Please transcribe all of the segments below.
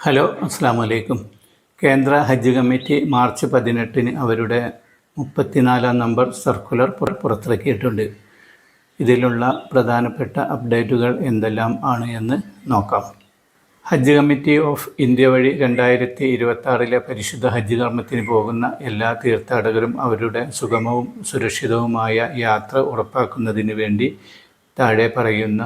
Hello, അസ്സാം വലൈക്കും. കേന്ദ്ര ഹജ്ജ് കമ്മിറ്റി മാർച്ച് 18 അവരുടെ 34-ാം നമ്പർ സർക്കുലർ പുറത്തിറക്കിയിട്ടുണ്ട്. ഇതിലുള്ള പ്രധാനപ്പെട്ട അപ്ഡേറ്റുകൾ എന്തെല്ലാം ആണ് എന്ന് നോക്കാം. ഹജ്ജ് കമ്മിറ്റി ഓഫ് ഇന്ത്യ വഴി 2026 പരിശുദ്ധ ഹജ്ജ് കർമ്മത്തിന് പോകുന്ന എല്ലാ തീർത്ഥാടകരും അവരുടെ സുഗമവും സുരക്ഷിതവുമായ യാത്ര ഉറപ്പാക്കുന്നതിന് വേണ്ടി താഴെ പറയുന്ന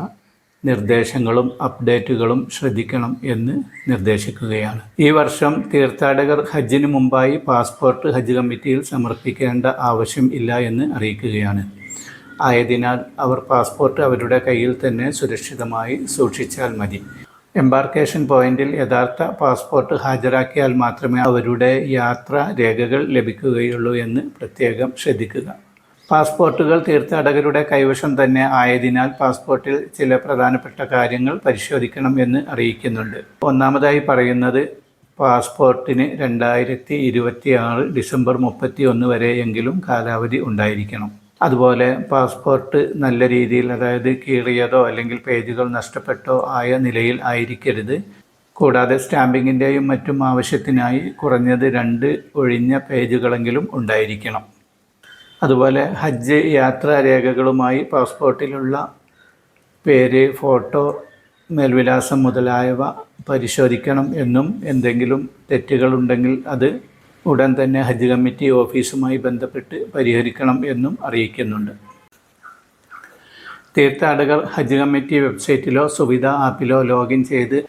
നിർദ്ദേശങ്ങളും അപ്ഡേറ്റുകളും ശ്രദ്ധിക്കണം എന്ന് നിർദ്ദേശിക്കുകയാണ്. ഈ വർഷം തീർത്ഥാടകർ ഹജ്ജിന് മുമ്പായി പാസ്പോർട്ട് ഹജ്ജ് കമ്മിറ്റിയിൽ സമർപ്പിക്കേണ്ട ആവശ്യം ഇല്ല എന്ന് അറിയിക്കുകയാണ്. ആയതിനാൽ അവർ പാസ്പോർട്ട് അവരുടെ കയ്യിൽ തന്നെ സുരക്ഷിതമായി സൂക്ഷിച്ചാൽ മതി. എംബാർക്കേഷൻ പോയിന്റിൽ യഥാർത്ഥ പാസ്പോർട്ട് ഹാജരാക്കിയാൽ മാത്രമേ അവരുടെ യാത്രാ രേഖകൾ ലഭിക്കുകയുള്ളൂ എന്ന് പ്രത്യേകം ശ്രദ്ധിക്കുക. പാസ്പോർട്ടുകൾ തീർത്ഥാടകരുടെ കൈവശം തന്നെ ആയതിനാൽ പാസ്പോർട്ടിൽ ചില പ്രധാനപ്പെട്ട കാര്യങ്ങൾ പരിശോധിക്കണം എന്ന് അറിയിക്കുന്നുണ്ട്. ഒന്നാമതായി പറയുന്നത്, പാസ്പോർട്ടിന് 2026 ഡിസംബർ 31 വരെയെങ്കിലും കാലാവധി ഉണ്ടായിരിക്കണം. അതുപോലെ പാസ്പോർട്ട് നല്ല രീതിയിൽ, അതായത് കീറിയതോ അല്ലെങ്കിൽ പേജുകൾ നഷ്ടപ്പെട്ടോ ആയ നിലയിൽ ആയിരിക്കരുത്. കൂടാതെ സ്റ്റാമ്പിങ്ങിൻ്റെയും മറ്റും ആവശ്യത്തിനായി കുറഞ്ഞത് 2 ഒഴിഞ്ഞ പേജുകളെങ്കിലും ഉണ്ടായിരിക്കണം. അതുപോലെ ഹജ്ജ് യാത്രാ രേഖകളുമായി പാസ്പോർട്ടിലുള്ള പേര്, ഫോട്ടോ, മേൽവിലാസം മുതലായവ പരിശോധിക്കണം എന്നും എന്തെങ്കിലും തെറ്റുകളുണ്ടെങ്കിൽ അത് ഉടൻ തന്നെ ഹജ്ജ് കമ്മിറ്റി ഓഫീസുമായി ബന്ധപ്പെട്ട് പരിഹരിക്കണം എന്നും അറിയിക്കുന്നുണ്ട്. തീർത്ഥാടകർ ഹജ്ജ് കമ്മിറ്റി വെബ്സൈറ്റിലോ സുവിധ ആപ്പിലോ ലോഗിൻ ചെയ്ത്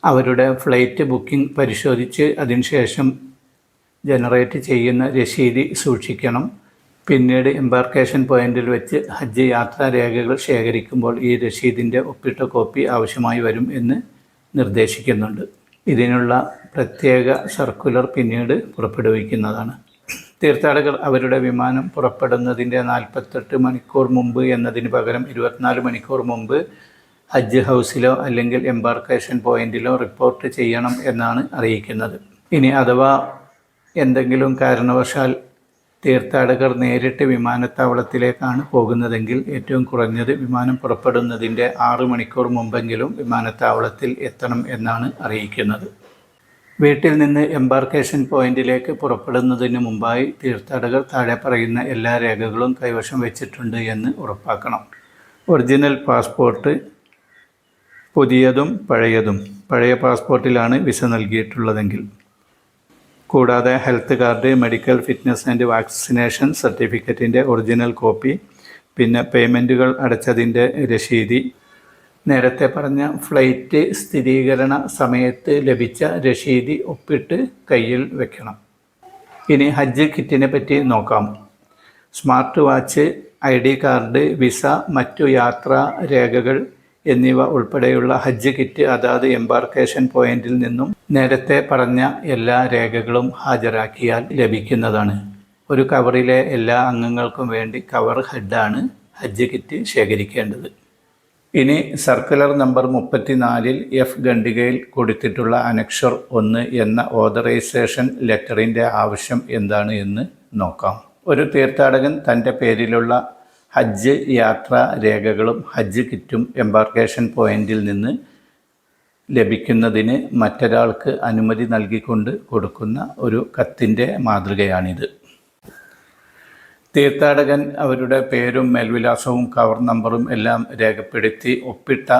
അവരുടെ ഫ്ലൈറ്റ് ബുക്കിംഗ് പരിശോധിച്ച് അതിനുശേഷം ജനറേറ്റ് ചെയ്യുന്ന രസീതി സൂക്ഷിക്കണം. പിന്നീട് എംബാർക്കേഷൻ പോയിന്റിൽ വെച്ച് ഹജ്ജ് യാത്രാ രേഖകൾ ശേഖരിക്കുമ്പോൾ ഈ രസീതിൻ്റെ ഒപ്പിട്ട കോപ്പി ആവശ്യമായി വരും എന്ന് നിർദ്ദേശിക്കുന്നുണ്ട്. ഇതിനുള്ള പ്രത്യേക സർക്കുലർ പിന്നീട് പുറപ്പെടുവിക്കുന്നതാണ്. തീർത്ഥാടകർ അവരുടെ വിമാനം പുറപ്പെടുന്നതിൻ്റെ 48 മണിക്കൂർ മുമ്പ് എന്നതിന് പകരം 24 മണിക്കൂർ മുമ്പ് ഹജ്ജ് ഹൗസിലോ അല്ലെങ്കിൽ എംബാർക്കേഷൻ പോയിന്റിലോ റിപ്പോർട്ട് ചെയ്യണം എന്നാണ് അറിയിക്കുന്നത്. ഇനി അഥവാ എന്തെങ്കിലും കാരണവശാൽ തീർത്ഥാടകർ നേരിട്ട് വിമാനത്താവളത്തിലേക്കാണ് പോകുന്നതെങ്കിൽ ഏറ്റവും കുറഞ്ഞത് വിമാനം പുറപ്പെടുന്നതിൻ്റെ 6 മണിക്കൂർ മുമ്പെങ്കിലും വിമാനത്താവളത്തിൽ എത്തണം എന്നാണ് അറിയിക്കുന്നത്. വീട്ടിൽ നിന്ന് എംബാർക്കേഷൻ പോയിന്റിലേക്ക് പുറപ്പെടുന്നതിന് മുമ്പായി തീർത്ഥാടകർ താഴെ പറയുന്ന എല്ലാ രേഖകളും കൈവശം വെച്ചിട്ടുണ്ട് എന്ന് ഉറപ്പാക്കണം. ഒറിജിനൽ പാസ്പോർട്ട്, പുതിയതും പഴയതും. പഴയ പാസ്പോർട്ടിലാണ് വിസ നൽകിയിട്ടുള്ളതെങ്കിൽ. കൂടാതെ health card, medical fitness and vaccination സർട്ടിഫിക്കറ്റിൻ്റെ ഒറിജിനൽ കോപ്പി, പിന്നെ പേയ്മെൻറ്റുകൾ അടച്ചതിൻ്റെ രസീതി, നേരത്തെ പറഞ്ഞ ഫ്ലൈറ്റ് സ്ഥിരീകരണ സമയത്ത് ലഭിച്ച രസീതി ഒപ്പിട്ട് കയ്യിൽ വെക്കണം. ഇനി ഹജ്ജ് കിറ്റിനെ പറ്റി നോക്കാം. Smart watch, ID card, visa, മറ്റു യാത്രാ രേഖകൾ എന്നിവ ഉൾപ്പെടെയുള്ള ഹജ്ജ് കിറ്റ് അതാത് എംബാർക്കേഷൻ പോയിന്റിൽ നിന്നും നേരത്തെ പറഞ്ഞ എല്ലാ രേഖകളും ഹാജരാക്കിയാൽ ലഭിക്കുന്നതാണ്. ഒരു കവറിലെ എല്ലാ അംഗങ്ങൾക്കും വേണ്ടി കവർ ഹെഡാണ് ഹജ്ജ് കിറ്റ് ശേഖരിക്കേണ്ടത്. ഇനി സർക്കുലർ നമ്പർ 34-ൽ F ഖണ്ഡികയിൽ കൊടുത്തിട്ടുള്ള അനക്ഷർ 1 എന്ന ഓതറൈസേഷൻ ലെറ്ററിൻ്റെ ആവശ്യം എന്താണ് എന്ന് നോക്കാം. ഒരു തീർത്ഥാടകൻ തൻ്റെ പേരിലുള്ള ഹജ്ജ് യാത്രാ രേഖകളും ഹജ്ജ് കിറ്റും എംബാർക്കേഷൻ പോയിന്റിൽ നിന്ന് ലഭിക്കുന്നതിന് മറ്റൊരാൾക്ക് അനുമതി നൽകിക്കൊണ്ട് കൊടുക്കുന്ന ഒരു കത്തിൻ്റെ മാതൃകയാണിത്. തീർത്ഥാടകൻ അവരുടെ പേരും മേൽവിലാസവും കവർ നമ്പറും എല്ലാം രേഖപ്പെടുത്തി ഒപ്പിട്ട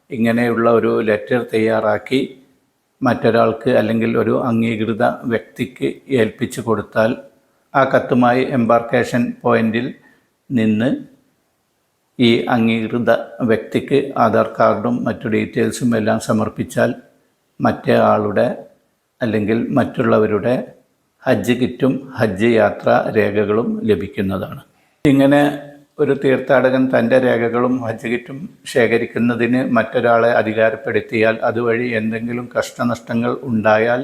ഇങ്ങനെയുള്ള ഒരു ലെറ്റർ തയ്യാറാക്കി മറ്റൊരാൾക്ക് അല്ലെങ്കിൽ ഒരു അംഗീകൃത വ്യക്തിക്ക് ഏൽപ്പിച്ചു കൊടുത്താൽ ആ കത്തുമായി എംബാർക്കേഷൻ പോയിന്റിൽ നിന്ന് ഈ അംഗീകൃത വ്യക്തിക്ക് ആധാർ കാർഡും മറ്റു ഡീറ്റെയിൽസും എല്ലാം സമർപ്പിച്ചാൽ മറ്റേ ആളുടെ അല്ലെങ്കിൽ മറ്റുള്ളവരുടെ ഹജ്ജ് കിറ്റും ഹജ്ജ് യാത്രാ രേഖകളും ലഭിക്കുന്നതാണ്. ഇങ്ങനെ ഒരു തീർത്ഥാടകൻ തൻ്റെ രേഖകളും ഹജ്ജ് കിറ്റും ശേഖരിക്കുന്നതിന് മറ്റൊരാളെ അധികാരപ്പെടുത്തിയാൽ അതുവഴി എന്തെങ്കിലും കഷ്ടനഷ്ടങ്ങൾ ഉണ്ടായാൽ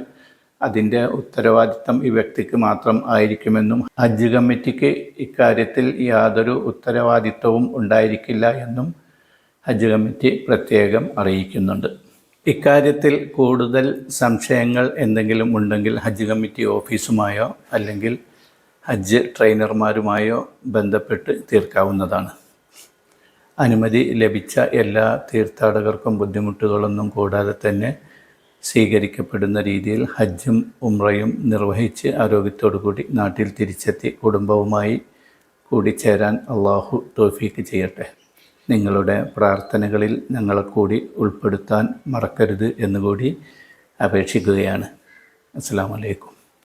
അതിൻ്റെ ഉത്തരവാദിത്തം ഈ വ്യക്തിക്ക് മാത്രം ആയിരിക്കുമെന്നും ഹജ്ജ് കമ്മിറ്റിക്ക് ഇക്കാര്യത്തിൽ യാതൊരു ഉത്തരവാദിത്വവും ഉണ്ടായിരിക്കില്ല എന്നും ഹജ്ജ് കമ്മിറ്റി പ്രത്യേകം അറിയിക്കുന്നുണ്ട്. ഇക്കാര്യത്തിൽ കൂടുതൽ സംശയങ്ങൾ എന്തെങ്കിലും ഉണ്ടെങ്കിൽ ഹജ്ജ് കമ്മിറ്റി ഓഫീസുമായോ അല്ലെങ്കിൽ ഹജ്ജ് ട്രെയിനർമാരുമായോ ബന്ധപ്പെട്ട് തീർക്കാവുന്നതാണ്. അനുമതി ലഭിച്ച എല്ലാ തീർത്ഥാടകർക്കും ബുദ്ധിമുട്ടുകളൊന്നും കൂടാതെ തന്നെ സ്വീകരിക്കപ്പെടുന്ന രീതിയിൽ ഹജ്ജും ഉംറയും നിർവഹിച്ച് ആരോഗ്യത്തോടു കൂടി നാട്ടിൽ തിരിച്ചെത്തി കുടുംബവുമായി കൂടിച്ചേരാൻ അള്ളാഹു തൗഫീക്ക് ചെയ്യട്ടെ. നിങ്ങളുടെ പ്രാർത്ഥനകളിൽ ഞങ്ങളെ കൂടി ഉൾപ്പെടുത്താൻ മറക്കരുത് എന്നുകൂടി അപേക്ഷിക്കുകയാണ്. അസ്സലാമു അലൈക്കും.